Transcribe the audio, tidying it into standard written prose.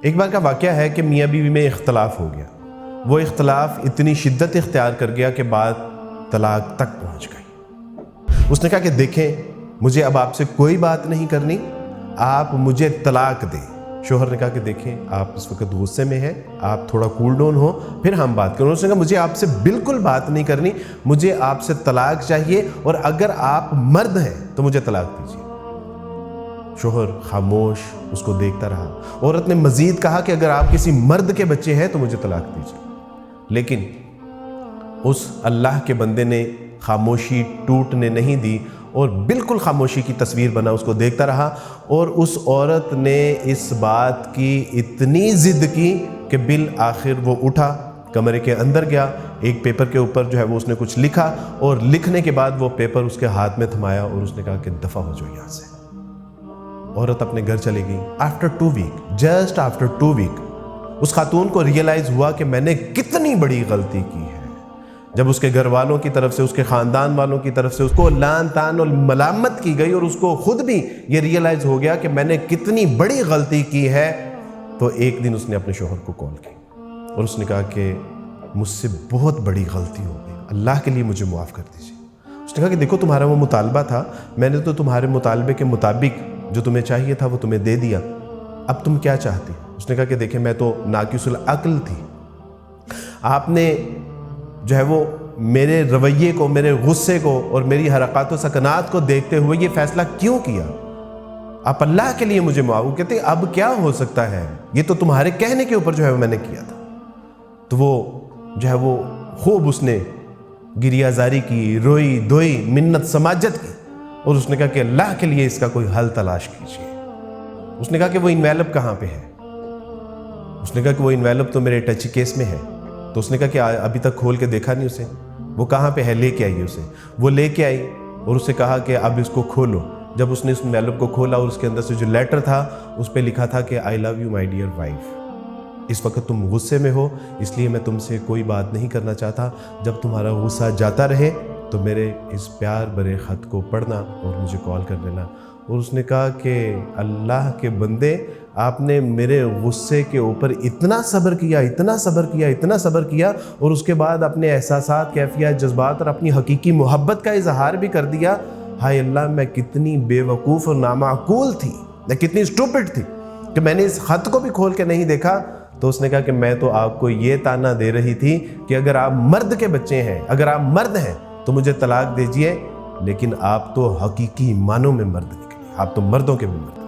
ایک بار کا واقعہ ہے کہ میاں بیوی میں اختلاف ہو گیا. وہ اختلاف اتنی شدت اختیار کر گیا کہ بات طلاق تک پہنچ گئی. اس نے کہا کہ دیکھیں مجھے اب آپ سے کوئی بات نہیں کرنی, آپ مجھے طلاق دیں. شوہر نے کہا کہ دیکھیں آپ اس وقت غصے میں ہیں, آپ تھوڑا کول ڈاؤن ہو پھر ہم بات کریں. اس نے کہا مجھے آپ سے بالکل بات نہیں کرنی, مجھے آپ سے طلاق چاہیے, اور اگر آپ مرد ہیں تو مجھے طلاق دیجیے. شوہر خاموش اس کو دیکھتا رہا. عورت نے مزید کہا کہ اگر آپ کسی مرد کے بچے ہیں تو مجھے طلاق دیجیے. لیکن اس اللہ کے بندے نے خاموشی ٹوٹنے نہیں دی اور بالکل خاموشی کی تصویر بنا اس کو دیکھتا رہا. اور اس عورت نے اس بات کی اتنی ضد کی کہ بالآخر وہ اٹھا, کمرے کے اندر گیا, ایک پیپر کے اوپر جو ہے وہ اس نے کچھ لکھا, اور لکھنے کے بعد وہ پیپر اس کے ہاتھ میں تھمایا اور اس نے کہا کہ دفع ہو جاؤ یہاں سے. عورت اپنے گھر چلے گئی. After 2 week, just after 2 week اس خاتون کو ریئلائز ہوا کہ میں نے کتنی بڑی غلطی کی ہے. جب اس کے گھر والوں کی طرف سے, اس کے خاندان والوں کی طرف سے اس کو لعن طعن اور ملامت کی گئی, اور اس کو خود بھی یہ ریئلائز ہو گیا کہ میں نے کتنی بڑی غلطی کی ہے, تو ایک دن اس نے اپنے شوہر کو کال کی اور اس نے کہا کہ مجھ سے بہت بڑی غلطی ہو گئی, اللہ کے لیے مجھے معاف کر دیجیے. اس نے کہا کہ دیکھو تمہارا وہ مطالبہ تھا, میں نے تو تمہارے مطالبے کے مطابق جو تمہیں چاہیے تھا وہ تمہیں دے دیا, اب تم کیا چاہتی. اس نے کہا کہ دیکھیں میں تو ناقص العقل تھی, آپ نے جو ہے وہ میرے رویے کو, میرے غصے کو اور میری حرکات و سکنات کو دیکھتے ہوئے یہ فیصلہ کیوں کیا, آپ اللہ کے لیے مجھے معاف. وہ کہتے اب کیا ہو سکتا ہے, یہ تو تمہارے کہنے کے اوپر جو ہے میں نے کیا تھا. تو وہ جو ہے وہ خوب اس نے گریہ زاری کی, روئی دھوئی, منت سماجت کی, اور اس نے کہا کہ اللہ کے لیے اس کا کوئی حل تلاش کیجیے. اس نے کہا کہ وہ انویلپ کہاں پہ ہے. اس نے کہا کہ وہ انویلپ تو میرے ٹچ کیس میں ہے. تو اس نے کہا کہ ابھی تک کھول کے دیکھا نہیں اسے, وہ کہاں پہ ہے, لے کے آئیے اسے. وہ لے کے آئی اور اسے کہا کہ اب اس کو کھولو. جب اس نے اس انویلپ کو کھولا اور اس کے اندر سے جو لیٹر تھا اس پہ لکھا تھا کہ I love you my dear wife, اس وقت تم غصے میں ہو اس لیے میں تم سے کوئی بات نہیں کرنا چاہتا, جب تمہارا غصہ جاتا رہے تو میرے اس پیار بھرے خط کو پڑھنا اور مجھے کال کر لینا. اور اس نے کہا کہ اللہ کے بندے, آپ نے میرے غصے کے اوپر اتنا صبر کیا, اتنا صبر کیا, اتنا صبر کیا, اور اس کے بعد اپنے احساسات, کیفیات, جذبات اور اپنی حقیقی محبت کا اظہار بھی کر دیا. ہائے اللہ, میں کتنی بے وقوف اور نامعقول تھی, میں کتنی اسٹوپڈ تھی کہ میں نے اس خط کو بھی کھول کے نہیں دیکھا. تو اس نے کہا کہ میں تو آپ کو یہ تانا دے رہی تھی کہ اگر آپ مرد کے بچے ہیں, اگر آپ مرد ہیں تو مجھے طلاق دیجئے, لیکن آپ تو حقیقی معنوں میں مرد نکلے, آپ تو مردوں کے بھی مرد.